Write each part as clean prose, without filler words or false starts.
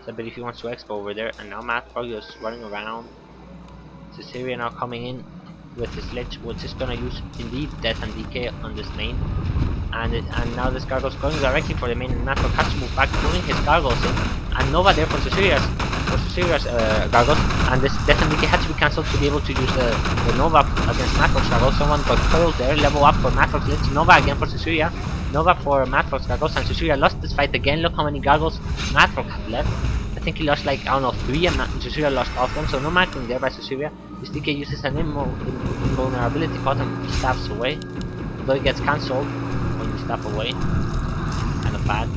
So I believe he wants to expo over there, and now MaDFroG is running around. Susiria now coming in with his lich, which is gonna use indeed death and decay on this main. And now this gargoyle's going directly for the main, and MaDFroG has to move back, pulling his gargoyles in, and Nova there for Susiria's gargoyles, and this death and decay had to be cancelled to be able to use the Nova against MaDFroG's gargoyles. Someone got coiled there, level up for MaDFroG's lich, Nova again for Susiria, Nova for MaDFroG's gargoyles, and Susiria lost this fight again. Look how many gargoyles MaDFroG had left. I think he lost like, I don't know, 3, and Susiria lost all of them, so no macking there by Susiria. This DK uses an invulnerability pot and stabs away, although it gets cancelled when you stab away. Kind of bad.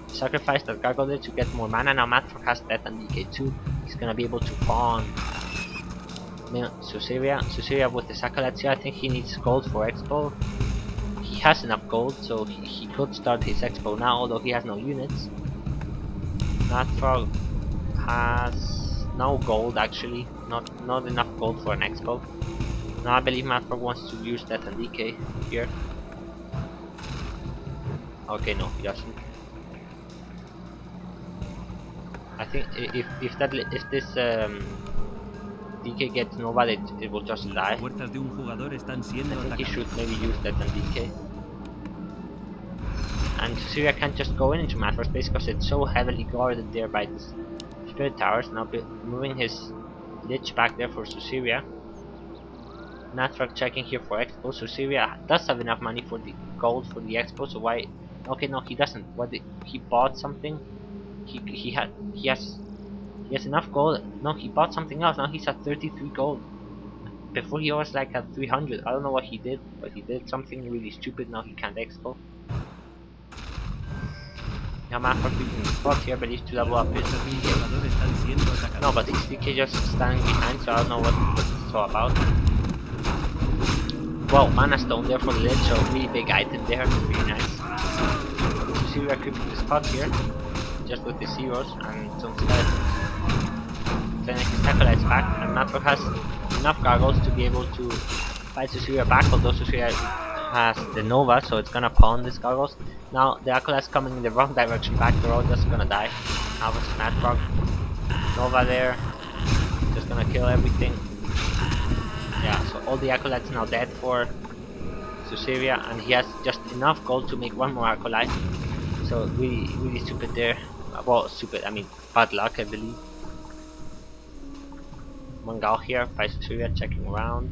Sacrifice that gargoyle there to get more mana. Now MaDFroG has death and DK too. He's gonna be able to pawn Susiria with the acolytes here. I think he needs gold for expo. He has enough gold, so he could start his expo now, although he has no units. MaDFroG has no gold actually, not enough gold for an expo. Now I believe MaDFroG wants to use death and decay here. Okay, no, he doesn't. I think if this DK gets Nova, it will just die. I think he should maybe use death and decay. And Susiria can't just go into MaDFroG's base because it's so heavily guarded there by this spirit towers. Now moving his lich back there for Susiria. MaDFroG checking here for expo. Susiria does have enough money for the gold for the expo, so why? Okay, no, he doesn't. He bought something? He has enough gold. No, he bought something else. Now he's at 33 gold. Before he was like at 300. I don't know what he did, but he did something really stupid. Now he can't expo. Now MaDFroG beating the spot here, but he's to level up his DK. No, but his DK just standing behind, so I don't know what it's all about. Wow, mana stone there for the lich, so really big item there, really nice. Susiria creeping the spot here, just with the zeros and some skeletons. Then his acolytes back, and MaDFroG has enough gargoyles to be able to fight Susiria back, although Susiria has the Nova, so it's gonna pawn this gargoyles. Now the acolytes coming in the wrong direction back, they're all just gonna die. Now with MaDFroG, Nova there, just gonna kill everything. Yeah, so all the acolytes now dead for Susiria, and he has just enough gold to make one more acolyte. So really stupid there. Well, stupid, I mean bad luck I believe. One gal here, fights Susiria, checking around.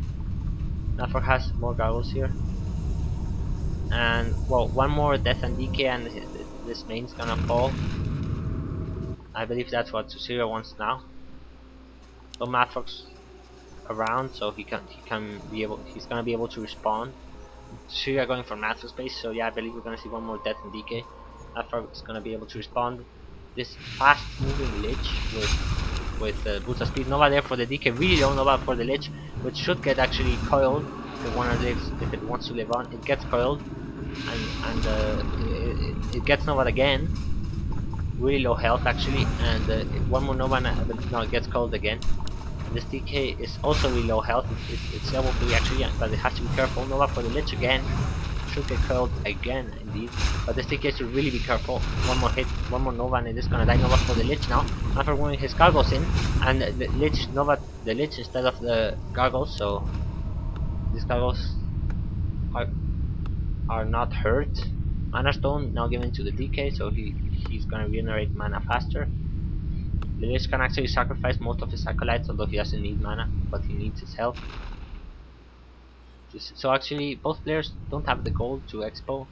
MaDFroG has more gargoyles here. And well, one more death and decay and this main's gonna fall. I believe that's what Susiria wants now. So MaDFroG's around, so he's gonna be able to respawn. Susiria going for MaDFroG's base, so yeah, I believe we're gonna see one more death and decay. MaDFroG is gonna be able to respond. This fast moving lich with boost of speed. Nova there for the DK, really low Nova for the lich, which should get actually coiled if it wants to live on. It gets coiled and it gets Nova again. Really low health actually, and one more Nova and no, it gets coiled again. This DK is also really low health. It's level 3 actually, but it has to be careful. Nova for the lich again. Should get curled again indeed, but this DK should really be careful. One more hit, one more Nova, and it is gonna die. Nova for the lich now. After moving his gargoyles in, and the lich Nova the lich instead of the gargoyles, so these gargoyles are not hurt. Mana stone now given to the DK, so he's gonna regenerate mana faster. The lich can actually sacrifice most of his acolytes, although he doesn't need mana, but he needs his health. So actually both players don't have the gold to expo.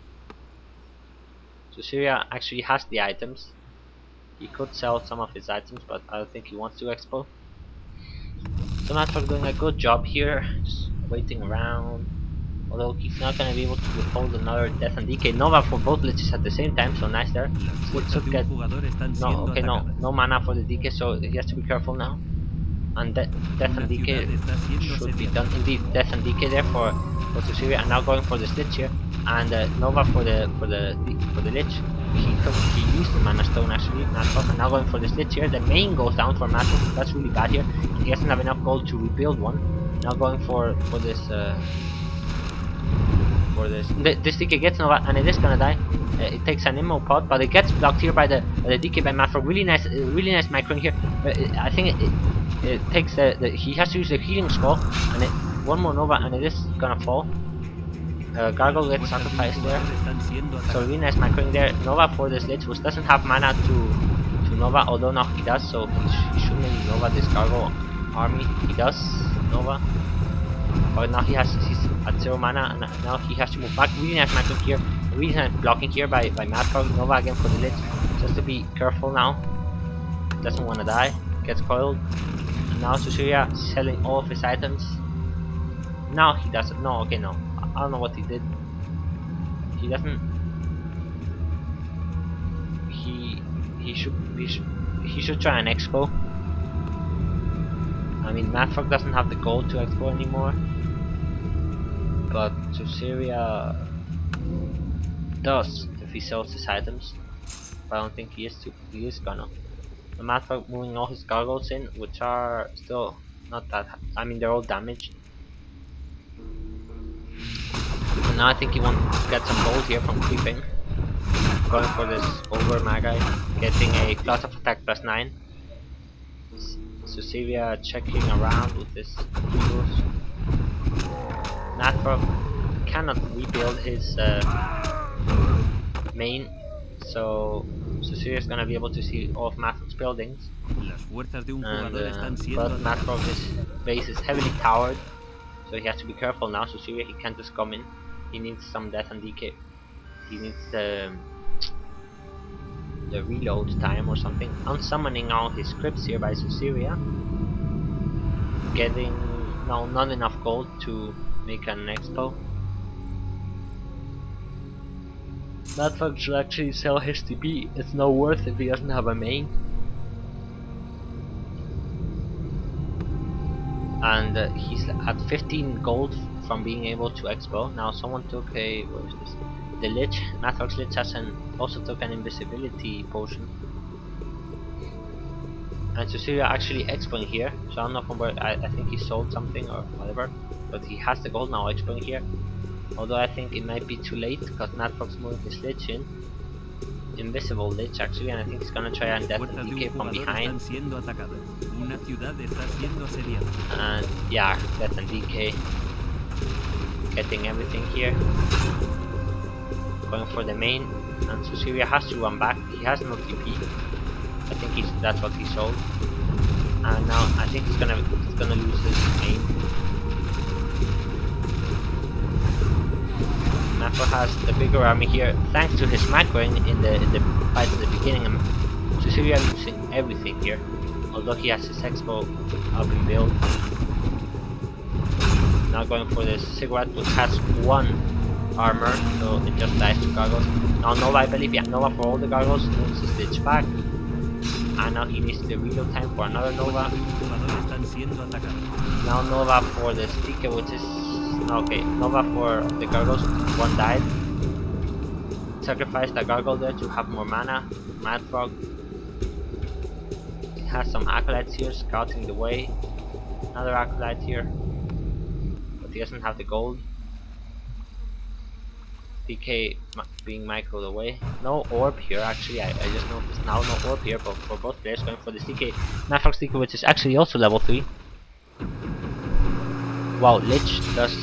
Susiria actually has the items. He could sell some of his items, but I don't think he wants to expo. So MaDFroG doing a good job here, just waiting around. Although he's not gonna be able to withhold another death and decay. Nova for both liches at the same time, so nice there. Should get no mana for the DK, so he has to be careful now. And death and decay should be done. Indeed, death and decay there for Susiria, and now going for the lich here, and Nova for the lich. He used the mana stone actually, MaDFroG, and now going for this lich here. The main goes down for MaDFroG, that's really bad here. He doesn't have enough gold to rebuild one. Now going for this. This DK gets Nova, and it is gonna die. It takes an immo pot, but it gets blocked here by the DK by MaDFroG. Really nice microing here. I think it takes he has to use the healing scroll, and one more Nova, and it is gonna fall. Gargoyle gets sacrificed there. So really nice microing there. Nova for this Lich, which doesn't have mana to Nova, although now he does, so he shouldn't Nova this Gargoyle army. He does Nova. But now he's at 0 mana, and now he has to move back. Really nice microing here. Really nice blocking here by MaDFroG. Nova again for the Lich. Just to be careful now. Doesn't want to die. Gets coiled. And now Susiria selling all of his items. Now he doesn't. No, okay, no. I don't know what he did. He doesn't. He should try an expo. I mean, MaDFroG doesn't have the gold to expo anymore, but Susiria does if he sells his items. But I don't think he is gonna. The MaDFroG moving all his gargoyles in, which are still not that. I mean, they're all damaged. And now I think he wants to get some gold here from creeping. Going for this over Magi, getting a plus of attack plus 9. Susiria checking around with this heroes. MaDFroG cannot rebuild his main, so Susiria is gonna be able to see all of MaDFroG's buildings. But MaDFroG's base is heavily towered, so he has to be careful now. Susiria, he can't just come in. He needs some death and decay. He needs the reload time or something. Unsummoning all his scripts here by Susiria. Getting not enough gold to make an expo. MaDFroG should actually sell his TP. It's no worth if he doesn't have a main. And he's at 15 gold from being able to expo. Now someone took a, where is this? The Lich, MaDFroG's Lich has also took an invisibility potion. And Susiria actually expoing here, so I don't know from where, I think he sold something or whatever, but he has the gold now expoing here. Although I think it might be too late, because MaDFroG's moving his Lich in. Invisible Lich actually, and I think he's gonna try and death and decay from behind. And yeah, death and decay. Getting everything here. Going for the main, and Susiria has to run back. He has no TP. I think that's what he sold. And now I think he's gonna lose his main. MaDFroG has the bigger army here, thanks to his macroing in the fight at the beginning. And Susiria losing everything here, although he has his expo up in build. Now going for this cigarette, which has 1 armor, so it just dies to gargoyles. Now Nova, I believe, yeah, Nova for all the gargoyles, moves his Lich back. And now he needs the reload time for another Nova. Now Nova for the sticker, which is okay. Nova for the gargoyles, 1 died. Sacrifice the gargoyle there to have more mana. MaDFroG has some acolytes here scouting the way. Another acolyte here, but he doesn't have the gold. DK being microed away. No orb here actually, I just noticed now, no orb here, but for both players going for this DK. MaDFroG's DK, which is actually also level 3. Wow, Lich does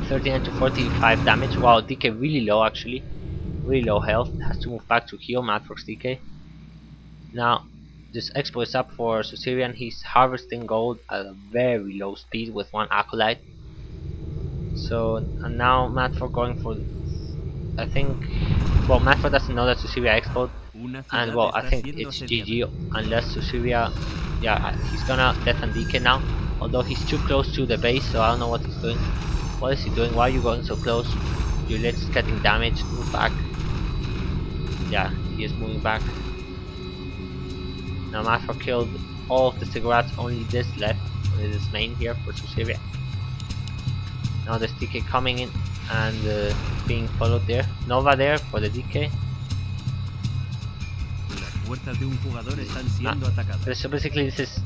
39 to 45 damage. Wow, DK really low actually. Really low health. Has to move back to heal MaDFroG's DK. Now, this expo is up for Susiria, and he's harvesting gold at a very low speed with 1 acolyte. So, and now MaDFroG going for, I think, well, MaDFroG doesn't know that Susiria explode, and well, I think it's GG unless Susiria, yeah, he's gonna death and decay now, although he's too close to the base, so I don't know what he's doing. What is he doing? Why are you going so close? Your Lich is getting damaged. Move back. Yeah, he is moving back. Now MaDFroG killed all of the cigarettes, only this left. This main here for Susiria. Now there's DK coming in and being followed there. Nova there for the DK. So basically this is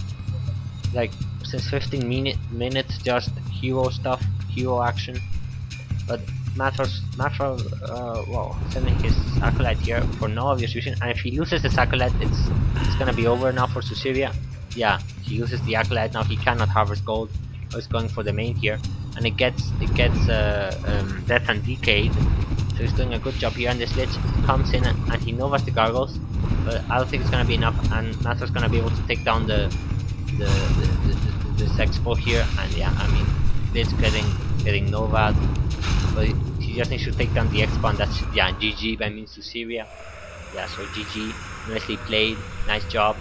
like since 15 minutes just hero stuff, hero action. But MaDFroG, well, sending his acolyte here for no obvious reason, and if he loses this acolyte, it's gonna be over now for Susiria. Yeah, he uses the acolyte now. He cannot harvest gold. Oh, he's going for the main here, and it gets death and decayed. So he's doing a good job here, and this lich comes in and he novas the gargoyles, but I don't think it's gonna be enough, and MaDFroG's gonna be able to take down this expo here, and yeah, I mean, it's getting novad, but he just needs to take down the expo, and that's, yeah, GG. I mean Susiria. Yeah, so GG, nicely played, nice job.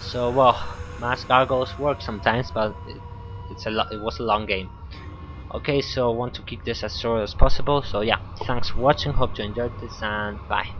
So well, mass gargoyles work sometimes, but it was a long game. Okay, so I want to keep this as short as possible. So yeah, thanks for watching. Hope you enjoyed this, and bye.